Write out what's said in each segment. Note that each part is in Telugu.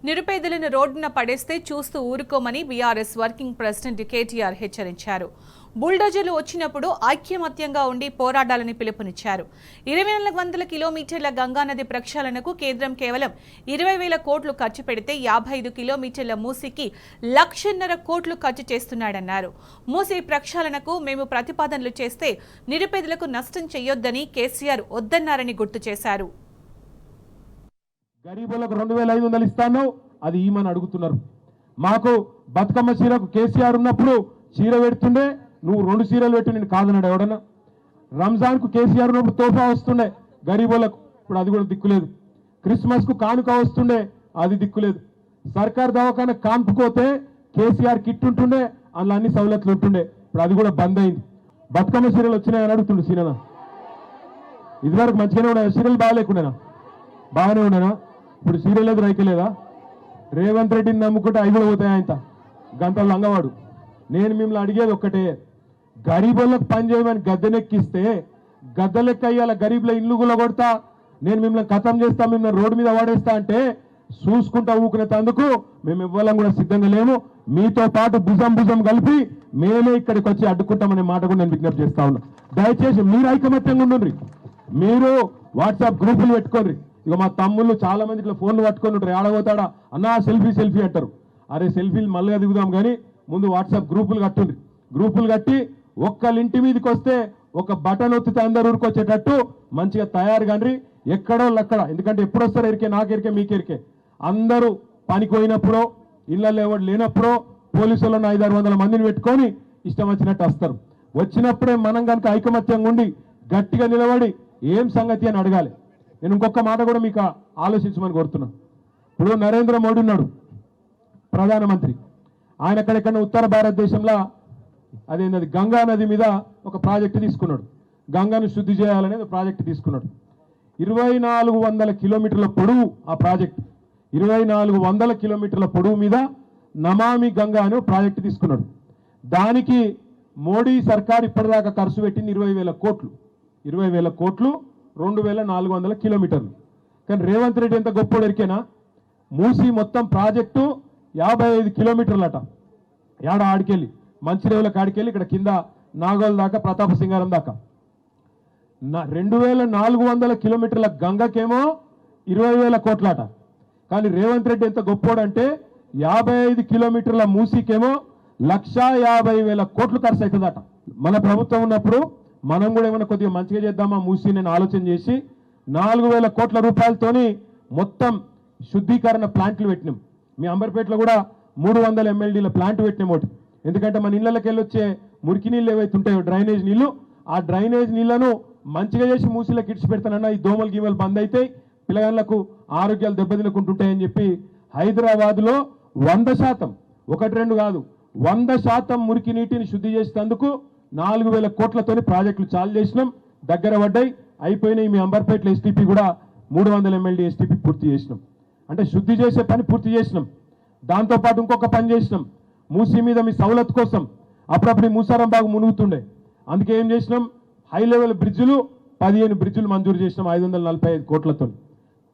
నిరుపేదలను రోడ్డున పడేస్తే చూస్తూ ఊరుకోమని బీఆర్ఎస్ వర్కింగ్ ప్రెసిడెంట్ కేటీఆర్ హెచ్చరించారు. బుల్డోజర్లు వచ్చినప్పుడు ఐక్యమత్యంగా ఉండి పోరాడాలని పిలుపునిచ్చారు. 2400 కిలోమీటర్ల గంగానది ప్రక్షాళనకు కేంద్రం కేవలం 20,000 కోట్లు ఖర్చు పెడితే 55 కిలోమీటర్ల మూసీకి 1,50,000 కోట్లు ఖర్చు చేస్తున్నాడన్నారు. మూసీ ప్రక్షాళనకు మేము ప్రతిపాదనలు చేస్తే నిరుపేదలకు నష్టం చేయొద్దని కేసీఆర్ వద్దన్నారని గుర్తు చేశారు. గరీబులకు 2,500 ఇస్తాను, అది ఈమని అడుగుతున్నారు. మాకు బతుకమ్మ చీరకు కేసీఆర్ ఉన్నప్పుడు చీర పెడుతుండే, నువ్వు 2 చీరలు పెట్టి నేను కాదన్నాడు ఎవడన్నా. రంజాన్కు కేసీఆర్ ఉన్నప్పుడు తోఫా వస్తుండే గరీబులకు, ఇప్పుడు అది కూడా దిక్కులేదు. క్రిస్మస్కు కానుక వస్తుండే, అది దిక్కులేదు. సర్కార్ దవాఖాన కాన్పుకోతే కేసీఆర్ కిట్ ఉంటుండే, అందులో అన్ని సౌలతులు ఉంటుండే, ఇప్పుడు అది కూడా బంద్ అయింది. బతుకమ్మ చీరలు వచ్చినాయని అడుగుతుండే సీననా. ఇదివరకు మంచిగానే ఉన్నాయి, చీరలు బాగాలేకుండేనా? బాగానే ఉండేనా? ఇప్పుడు సీరియల్ లేదు, రైకలేదా? రేవంత్ రెడ్డిని నమ్ముకుంటే 5 పోతాయి. ఆయన గంటలు లంగవాడు. నేను మిమ్మల్ని అడిగేది ఒక్కటే, గరీబులకు పని చేయమని గద్దెనెక్కిస్తే గద్దెలెక్క అయ్యాల గరీబుల ఇల్లు కూడా కొడతా, నేను మిమ్మల్ని ఖతం చేస్తా, మిమ్మల్ని రోడ్డు మీద వాడేస్తా అంటే చూసుకుంటా ఊకునేందుకు మేము ఇవ్వాలని కూడా సిద్ధంగా లేము. మీతో పాటు భుజం కలిపి మేమే ఇక్కడికి వచ్చి అడ్డుకుంటామనే మాట కూడా నేను విజ్ఞప్తి చేస్తా ఉన్నా. దయచేసి మీరు ఐకమత్యంగా ఉండండి. మీరు వాట్సాప్ గ్రూపులు పెట్టుకోండి. ఇక మా తమ్ముళ్ళు చాలా మంది ఇట్లా ఫోన్లు పట్టుకొని ఉంటారు, ఆడబోతాడా అన్నా సెల్ఫీ అంటారు. అరే సెల్ఫీలు మళ్ళీ దిగుదాం కానీ ముందు వాట్సాప్ గ్రూపులు కట్టుండ్రి. గ్రూపులు కట్టి ఒక్కళ్ళింటి మీదకి వస్తే ఒక బటన్ ఒత్తితే అందరు ఊరుకొచ్చేటట్టు మంచిగా తయారు కానీ ఎక్కడో అక్కడ. ఎందుకంటే ఎప్పుడు వస్తారో ఎరికే, నాకెరికే మీకెరికే. అందరూ పనికి పోయినప్పుడో ఇళ్ళల్లో ఎవరు లేనప్పుడో పోలీసులను 500-600 మందిని పెట్టుకొని ఇష్టం వచ్చినట్టు వస్తారు. వచ్చినప్పుడే మనం కనుక ఐకమత్యంగా ఉండి గట్టిగా నిలబడి ఏం సంగతి అని అడగాలి. నేను ఇంకొక మాట కూడా మీకు ఆలోచించమని కోరుతున్నా. ఇప్పుడు నరేంద్ర మోడీ ఉన్నాడు ప్రధానమంత్రి. ఆయన ఎక్కడెక్కడ ఉత్తర భారతదేశంలో అదేంటది గంగా నది మీద ఒక ప్రాజెక్టు తీసుకున్నాడు. గంగాను శుద్ధి చేయాలనేది ప్రాజెక్టు తీసుకున్నాడు. 2,400 కిలోమీటర్ల పొడవు ఆ ప్రాజెక్టు. 2,400 కిలోమీటర్ల పొడవు మీద నమామి గంగా అనే ప్రాజెక్టు తీసుకున్నాడు. దానికి మోడీ సర్కార్ ఇప్పటిదాకా ఖర్చు పెట్టింది 20,000 కోట్లు. 20,000 కోట్లు 2,400 కిలోమీటర్లు. కానీ రేవంత్ రెడ్డి ఎంత గొప్పోడు ఎరికేనా? మూసి మొత్తం ప్రాజెక్టు 55 కిలోమీటర్లట. ఏడ ఆడికెళ్ళి మంచిరేవుల కాడికెళ్ళి ఇక్కడ కింద నాగోల్ దాకా, ప్రతాప సింగారం దాకా. 2,400 కిలోమీటర్ల గంగకేమో 20,000 కోట్లట. కానీ రేవంత్ రెడ్డి ఎంత గొప్పోడంటే 55 కిలోమీటర్ల మూసీకేమో 1,50,000 కోట్లు ఖర్చు అవుతుందట. మన ప్రభుత్వం ఉన్నప్పుడు మనం కూడా ఏమైనా కొద్దిగా మంచిగా చేద్దామా మూసి నేను ఆలోచన చేసి 4,000 కోట్ల రూపాయలతోని మొత్తం శుద్ధీకరణ ప్లాంట్లు పెట్టినాం. మీ అంబర్పేటలో కూడా 300 MLDల ప్లాంట్ పెట్టినాం ఒకటి. ఎందుకంటే మన ఇళ్ళకి వెళ్ళి వచ్చే మురికి నీళ్ళు ఏవైతే ఉంటాయో డ్రైనేజ్ నీళ్లు, ఆ డ్రైనేజ్ నీళ్లను మంచిగా చేసి మూసీలకు ఇడిచి పెడతానన్నా ఈ దోమలు గీమలు బంద్ అవుతాయి, పిల్లగాళ్ళకు ఆరోగ్యాలు దెబ్బతినకుంటుంటాయని చెప్పి హైదరాబాద్లో 100%, 1-2 కాదు 100% మురికి నీటిని శుద్ధి చేసేందుకు 4,000 కోట్లతోని ప్రాజెక్టులు చాలు చేసినాం. దగ్గర పడ్డాయి, అయిపోయినాయి. మీ అంబర్పేటలో STP కూడా 300 MLD STP పూర్తి చేసినాం. అంటే శుద్ధి చేసే పని పూర్తి చేసినాం. దాంతోపాటు ఇంకొక పని చేసినాం. మూసీ మీద మీ సౌలత్ కోసం అప్పుడప్పుడు మూసారం బాగా మునుగుతుండే, అందుకే ఏం చేసినాం, హై లెవెల్ బ్రిడ్జులు 15 బ్రిడ్జులు మంజూరు చేసినాం 545 కోట్లతో.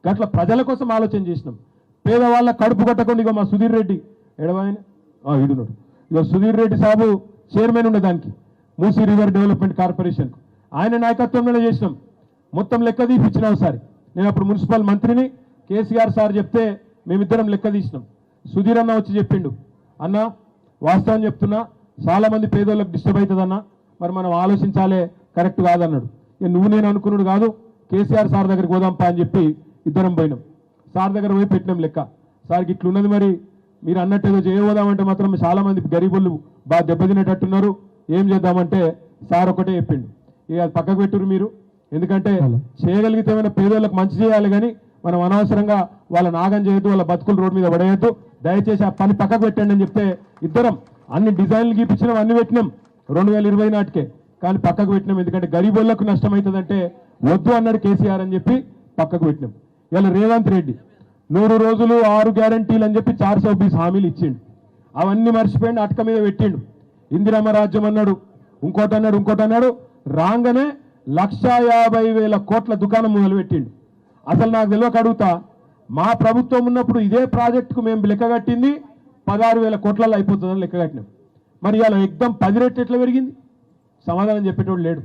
గట్ల ప్రజల కోసం ఆలోచన చేసినాం. పేదవాళ్ళ కడుపు కట్టకుండా ఇక మా సుధీర్ రెడ్డి ఎడవాయన ఇడున్నాడు. ఇక సుధీర్ రెడ్డి సాబు చైర్మన్ ఉండే దానికి మూసీ రివర్ డెవలప్మెంట్ కార్పొరేషన్కు, ఆయన నాయకత్వంలోనే చేసినాం. మొత్తం లెక్క తీపిచ్చినాం. ఒకసారి నేను అప్పుడు మున్సిపల్ మంత్రిని, కేసీఆర్ సార్ చెప్తే మేమిద్దరం లెక్క తీసినాం. సుధీర్ అన్న వచ్చి చెప్పిండు, అన్న వాస్తవం చెప్తున్నా చాలా మంది పేదోళ్ళకి డిస్టర్బ్ అవుతుందన్న, మరి మనం ఆలోచించాలే, కరెక్ట్ కాదన్నాడు. నువ్వు నేను అనుకున్నాడు కాదు, కేసీఆర్ సార్ దగ్గరికి పోదాంపా అని చెప్పి ఇద్దరం పోయినాం. సార్ దగ్గర పోయి పెట్టినాం లెక్క. సార్కి ఇట్లున్నది, మరి మీరు అన్నట్టు ఏదో చేయబోదామంటే మాత్రం చాలా మంది గరీబులు బాగా దెబ్బతినేటట్టున్నారు, ఏం చేద్దామంటే సార్ ఒకటే చెప్పిండు, ఇక అది పక్కకు పెట్టురు మీరు, ఎందుకంటే చేయగలిగితే ఏమైనా పేదోళ్ళకి మంచి చేయాలి కానీ మనం అనవసరంగా వాళ్ళ నాగం చేయొద్దు, వాళ్ళ బతుకులు రోడ్డు మీద పడేయద్దు, దయచేసి ఆ పని పక్కకు పెట్టండి అని చెప్తే ఇద్దరం అన్ని డిజైన్లు గీపించినాం, అన్ని పెట్టినాం 2020 నాటికే. కానీ పక్కకు పెట్టినాం, ఎందుకంటే గరీబులకు నష్టం అవుతుందంటే వద్దు అన్నాడు కేసీఆర్ అని చెప్పి పక్కకు పెట్టినాం. ఇలా రేవంత్ రెడ్డి 100 రోజులు 6 గ్యారంటీలు అని చెప్పి 420 హామీలు ఇచ్చిండు. అవన్నీ మర్చిపోయిండు, అటక మీద పెట్టిండు. ఇందిరమ్మ రాజ్యం అన్నాడు, ఇంకోటి అన్నాడు. రాగానే 1,50,000 కోట్ల దుకాణం మొదలు పెట్టిండు. అసలు నాకు తెలియక అడుగుతా, మా ప్రభుత్వం ఉన్నప్పుడు ఇదే ప్రాజెక్టుకు మేము లెక్కగట్టింది 16,000 కోట్లలో అయిపోతుందని లెక్కగట్టినాం. మరి ఇలా ఎగ్దం 10 రెట్లు ఎట్లా పెరిగింది? సమాధానం చెప్పేటోడు లేడు.